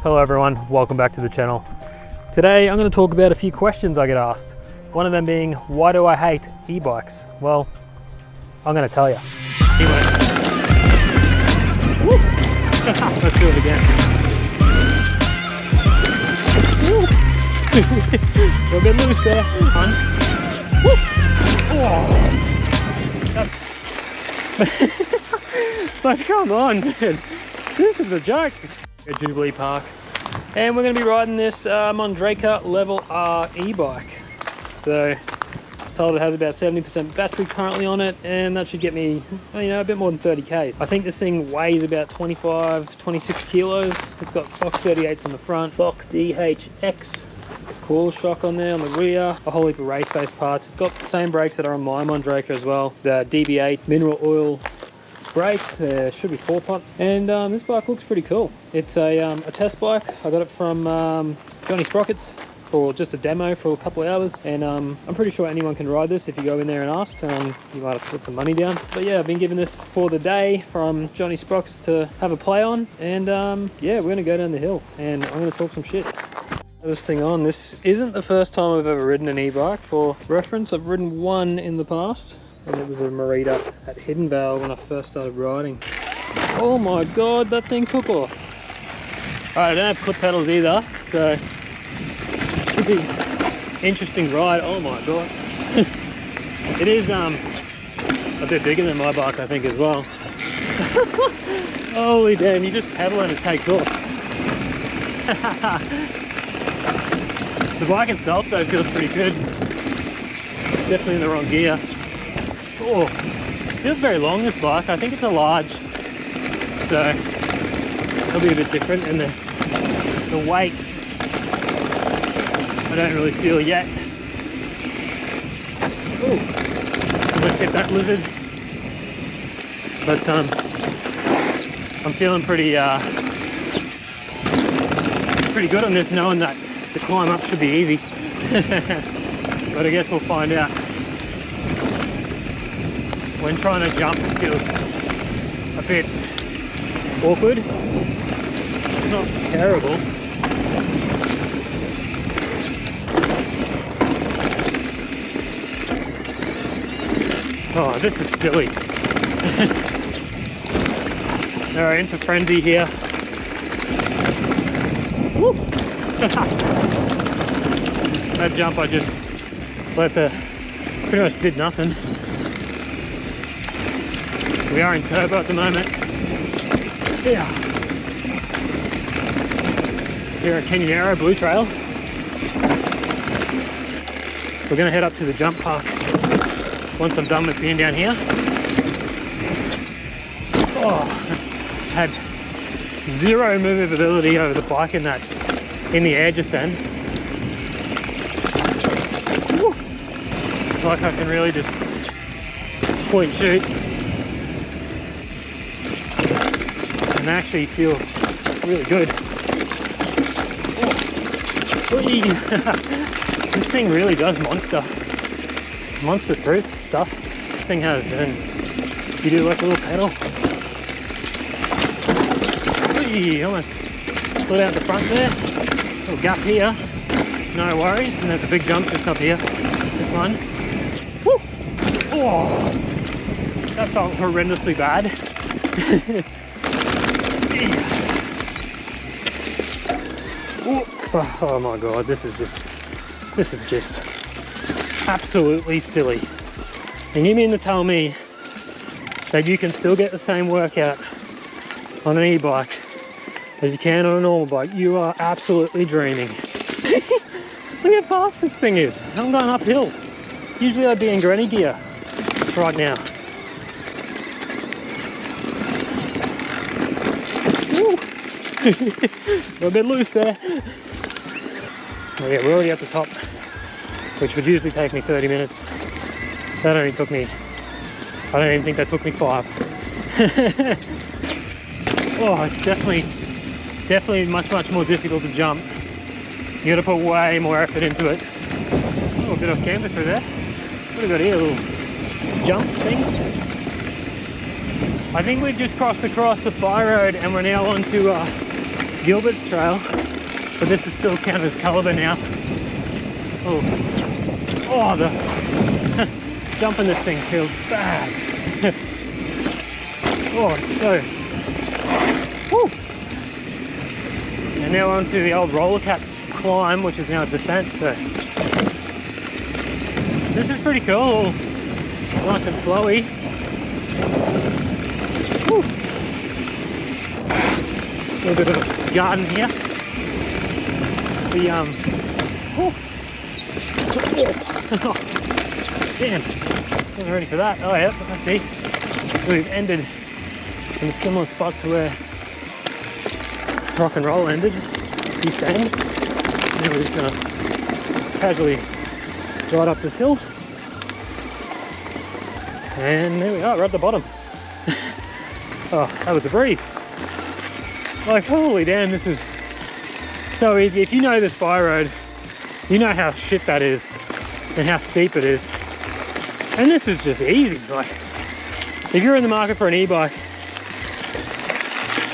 Hello everyone, welcome back to the channel. Today I'm going to talk about a few questions I get asked. One of them being, why do I hate e-bikes? Well, I'm going to tell you. Anyway. Let's do it again. We're a bit loose there. But come on, man. This is a joke. At Jubilee Park, and we're going to be riding this Mondraker Level R e-bike. So I was told it has about 70% battery currently on it, and that should get me, you know, a bit more than 30 k's. I think this thing weighs about 26 kilos. It's got Fox 38s on the front, Fox DHX coil shock on there on the rear, a whole heap of race-based parts. It's got the same brakes that are on my Mondraker as well, the DB8 mineral oil brakes. There should be 4-pot, and this bike looks pretty cool. It's a test bike. I got it from Johnny Sprockets for just a demo for a couple of hours, and I'm pretty sure anyone can ride this if you go in there and ask. You might have to put some money down, but yeah, I've been given this for the day from Johnny Sprockets to have a play on, and yeah, we're gonna go down the hill and I'm gonna talk some shit. This thing on, this isn't the first time I've ever ridden an e-bike. For reference, I've ridden one in the past, and it was a Merida at Hidden Vale when I first started riding. Oh my god, that thing took off. Alright, I don't have clip pedals either, so it should be an interesting ride. Oh my god. It is a bit bigger than my bike, I think, as well. Holy damn, you just pedal and it takes off. The bike itself though feels pretty good. Definitely in the wrong gear. Oh, it feels very long, this bike. I think it's a large, so it'll be a bit different. And the weight, I don't really feel yet. Oh, let's hit that lizard. But I'm feeling pretty good on this, knowing that the climb up should be easy. But I guess we'll find out. When trying to jump, it feels a bit awkward. It's not terrible. Oh, this is silly. Alright, into frenzy here. Woo! That jump I just pretty much did nothing. We are in turbo at the moment. Yeah. Here at Canyonero Blue Trail. We're going to head up to the jump park once I'm done with being down here. Oh, had zero movability over the bike in the air just then. Woo. It's like I can really just point shoot. And actually feel really good. Oh. This thing really does monster through stuff. This thing has, and you do like a little pedal. Almost slid out the front there. Little gap here, no worries. And there's a big jump just up here. This one. Woo. Oh, that felt horrendously bad. Oh my god, this is just absolutely silly. And you mean to tell me that you can still get the same workout on an e-bike as you can on a normal bike? You are absolutely dreaming. Look how fast this thing is. I'm going uphill. Usually I'd be in granny gear right now. We're a bit loose there. Oh yeah, we're already at the top, which would usually take me 30 minutes. That only took me, I don't even think that took me 5. Oh, it's definitely much more difficult to jump. You gotta put way more effort into it. Oh, a bit off camber through there. What have we got here? A little jump thing. I think we've just crossed across the fire road and we're now onto Gilbert's trail, but this is still counted as caliber now. Oh, the jumping this thing feels bad. Oh, it's so. Woo. And now on to the old roller cap climb, which is now a descent. So this is pretty cool, nice and flowy. Woo. A little bit of a garden here. The oh, damn, wasn't ready for that. Oh yeah, let's see. We've ended in a similar spot to where rock and roll ended. You staying? And we're just gonna casually ride up this hill. And there we are, we're at the bottom. Oh, that was a breeze. Like, holy damn, this is so easy. If you know this fire road, you know how shit that is and how steep it is. And this is just easy. Like, if you're in the market for an e-bike,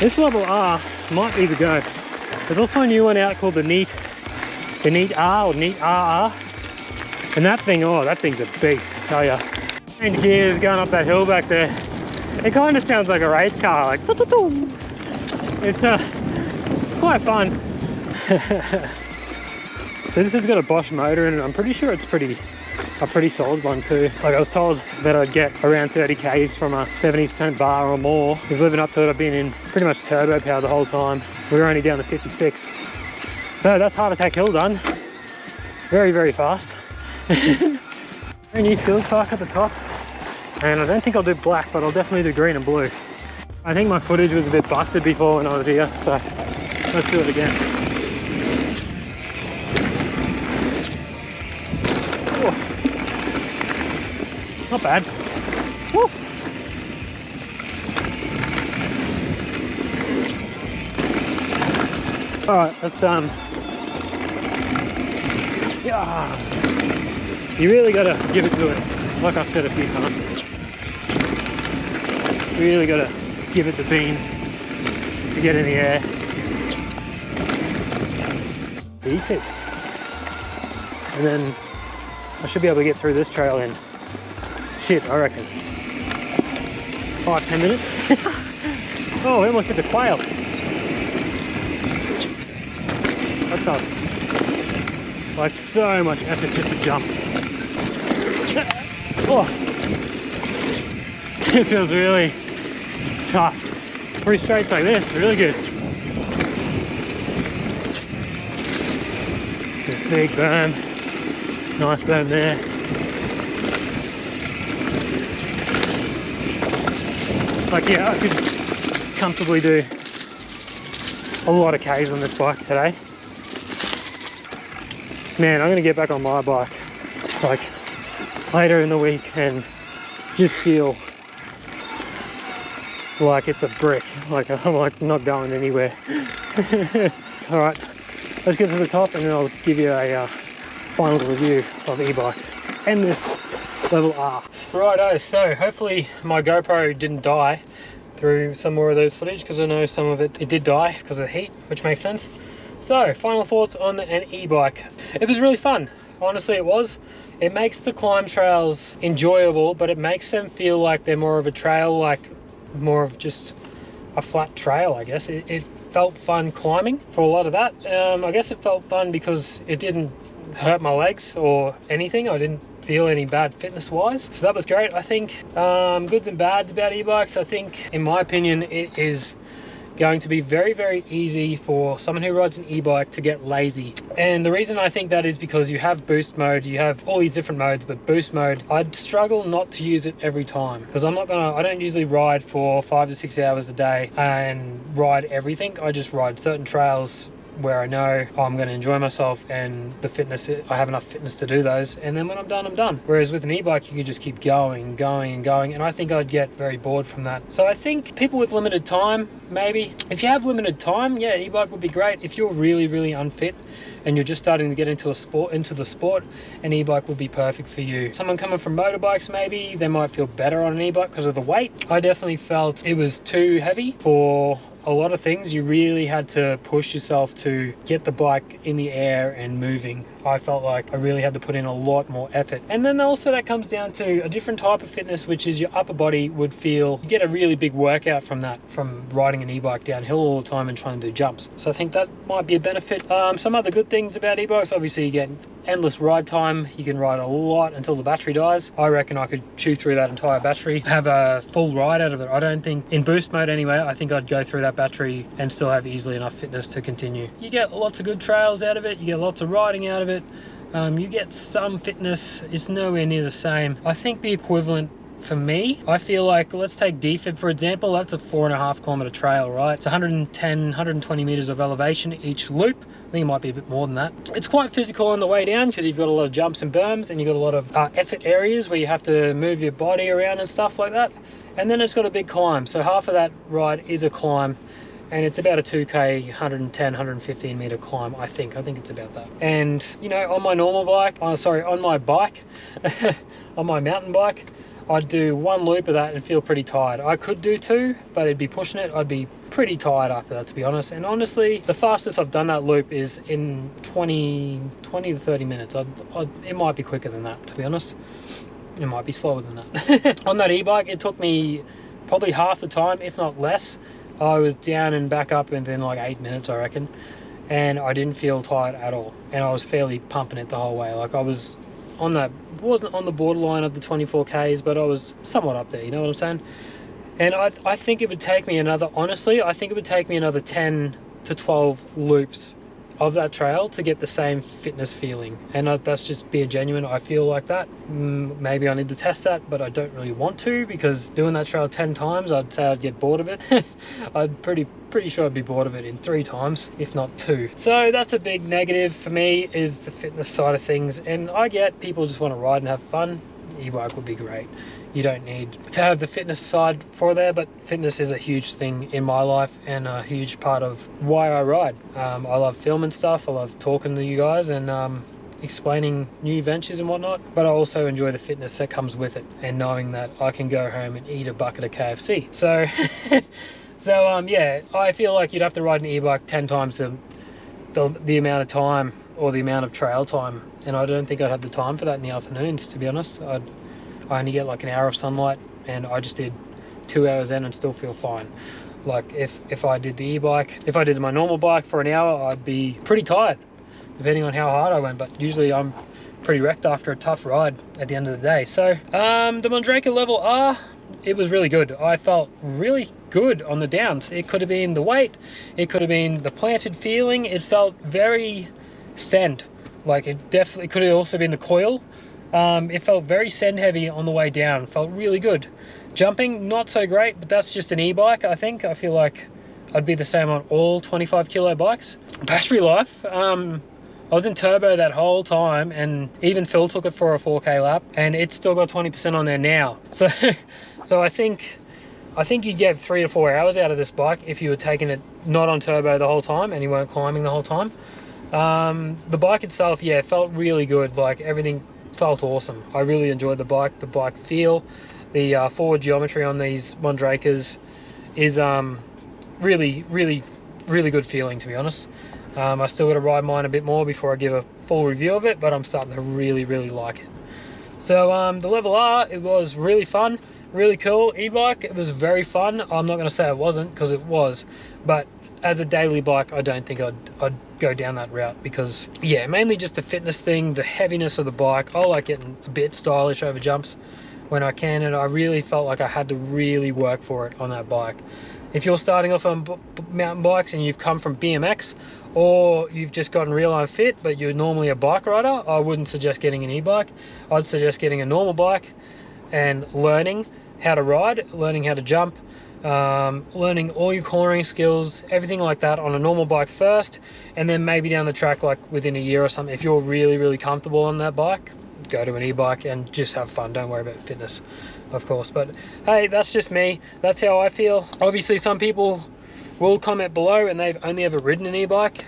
this Level R might be the go. There's also a new one out called the Neat R or Neat RR. And that thing, oh, that thing's a beast, I tell ya. And gears going up that hill back there. It kind of sounds like a race car, like it's quite fun. So this has got a Bosch motor in it. I'm pretty sure it's a pretty solid one too. Like, I was told that I'd get around 30 Ks from a 70% bar or more. Is living up to it. I've been in pretty much turbo power the whole time. We were only down to 56. So that's Heart Attack Hill done. Very, very fast. Very new field park at the top. And I don't think I'll do black, but I'll definitely do green and blue. I think my footage was a bit busted before when I was here, so let's do it again. Oh, not bad. Woo. All right, let's yeah. You really gotta give it to it, like I've said a few times. Really gotta give it the beans to get in the air. Easy. And then I should be able to get through this trail in, shit, I reckon 5-10 minutes. Oh, we almost hit the quail. That's not like so much effort just to jump. Oh, it feels really tough. Pretty straights like this, really good. This big berm, nice berm there. Like, yeah, I could comfortably do a lot of Ks on this bike today. Man, I'm gonna get back on my bike like later in the week and just feel like it's a brick. Like, I'm like not going anywhere. All right, let's get to the top and then I'll give you a final review of e-bikes and this Level R. Righto, so hopefully my GoPro didn't die through some more of those footage, because I know some of it did die because of the heat, which makes sense. So, final thoughts on an e-bike. It was really fun. Honestly, it was. It makes the climb trails enjoyable, but it makes them feel like they're more of a trail, like more of just a flat trail, I guess. It felt fun climbing for a lot of that. I guess it felt fun because it didn't hurt my legs or anything. I didn't feel any bad fitness wise, so that was great. I think goods and bads about e-bikes. I think, in my opinion, it is going to be very, very easy for someone who rides an e-bike to get lazy. And the reason I think that is because you have boost mode, you have all these different modes, but boost mode, I'd struggle not to use it every time, because I don't usually ride for 5 to 6 hours a day and ride everything. I just ride certain trails where I know I'm going to enjoy myself and the fitness, I have enough fitness to do those, and then when I'm done, I'm done. Whereas with an e-bike, you can just keep going, and I think I'd get very bored from that. So I think people with limited time, maybe. If you have limited time, yeah, e-bike would be great. If you're really, really unfit and you're just starting to get into the sport, an e-bike would be perfect for you. Someone coming from motorbikes, maybe, they might feel better on an e-bike because of the weight. I definitely felt it was too heavy for a lot of things you really had to push yourself to get the bike in the air and moving. I felt like I really had to put in a lot more effort. And then also that comes down to a different type of fitness, which is your upper body would feel, you get a really big workout from that, from riding an e-bike downhill all the time and trying to do jumps. So I think that might be a benefit. Some other good things about e-bikes, obviously you get endless ride time. You can ride a lot until the battery dies. I reckon I could chew through that entire battery, have a full ride out of it. I don't think, in boost mode anyway, I think I'd go through that battery and still have easily enough fitness to continue. You get lots of good trails out of it, you get lots of riding out of it, you get some fitness. It's nowhere near the same. I think the equivalent for me, I feel like, let's take DFib for example. That's a 4.5 kilometer trail, right? It's 110, 120 meters of elevation each loop. I think it might be a bit more than that. It's quite physical on the way down because you've got a lot of jumps and berms, and you've got a lot of effort areas where you have to move your body around and stuff like that. And then it's got a big climb. So half of that ride is a climb, and it's about a 2k 110 115 meter climb. I think it's about that. And you know, on my normal bike, on my bike on my mountain bike, I'd do one loop of that and feel pretty tired. I could do two, but it'd be pushing it. I'd be pretty tired after that, to be honest. And honestly, the fastest I've done that loop is in 20 to 30 minutes. It might be quicker than that, to be honest. It might be slower than that. On that e-bike, it took me probably half the time, if not less. I was down and back up within like 8 minutes, I reckon. And I didn't feel tired at all. And I was fairly pumping it the whole way. Like I was on that, wasn't on the borderline of the 24Ks, but I was somewhat up there, you know what I'm saying? And I think it would take me another, honestly, I think it would take me another 10 to 12 loops of that trail to get the same fitness feeling. And that's just being genuine. I feel like that. Maybe I need to test that, but I don't really want to, because doing that trail 10 times, I'd say I'd get bored of it. I'd pretty sure I'd be bored of it in 3 times, if not 2. So that's a big negative for me, is the fitness side of things. And I get people just want to ride and have fun. E-bike would be great. You don't need to have the fitness side for there, but fitness is a huge thing in my life and a huge part of why I ride. I love filming stuff, I love talking to you guys and explaining new ventures and whatnot, but I also enjoy the fitness that comes with it, and knowing that I can go home and eat a bucket of KFC. So yeah, I feel like you'd have to ride an e-bike 10 times the amount of time, or the amount of trail time, and I don't think I'd have the time for that in the afternoons, to be honest. I only get like an hour of sunlight, and I just did 2 hours in and still feel fine. Like if I did the e-bike, if I did my normal bike for an hour, I'd be pretty tired, depending on how hard I went, but usually I'm pretty wrecked after a tough ride at the end of the day. So the Mondraker Level R, it was really good. I felt really good on the downs. It could have been the weight, it could have been the planted feeling. It felt very send. Like, it definitely could have also been the coil. It felt very send heavy on the way down. Felt really good. Jumping, not so great, but that's just an e-bike, I think. I feel like I'd be the same on all 25 kilo bikes. Battery life, I was in turbo that whole time, and even Phil took it for a 4K lap, and it's still got 20% on there now. So I think you'd get 3 to 4 hours out of this bike if you were taking it not on turbo the whole time and you weren't climbing the whole time. The bike itself, yeah, felt really good. Like, everything felt awesome. I really enjoyed the bike feel. The forward geometry on these Mondrakers is really good feeling, to be honest. I still got to ride mine a bit more before I give a full review of it, but I'm starting to really like it. So the Level R, it was really fun, really cool e-bike. It was very fun. I'm not going to say it wasn't, because it was, but as a daily bike, I don't think I'd go down that route, because yeah, mainly just the fitness thing, the heaviness of the bike. I like getting a bit stylish over jumps when I can, and I really felt like I had to really work for it on that bike. If you're starting off on mountain bikes and you've come from BMX, or you've just gotten real unfit but you're normally a bike rider, I wouldn't suggest getting an e-bike. I'd suggest getting a normal bike and learning how to ride, learning how to jump, learning all your cornering skills, everything like that on a normal bike first, and then maybe down the track, like within a year or something, if you're really comfortable on that bike, go to an e-bike and just have fun. Don't worry about fitness, of course. But hey, that's just me. That's how I feel. Obviously, some people will comment below and they've only ever ridden an e-bike.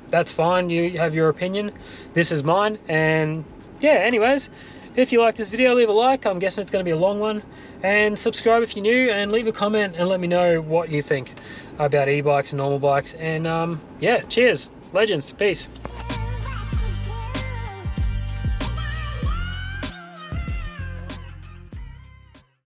That's fine. You have your opinion. This is mine. And yeah, anyways, If you like this video, leave a like. I'm guessing it's going to be a long one. And subscribe if you're new, and leave a comment and let me know what you think about e-bikes and normal bikes. And yeah, cheers, legends, peace.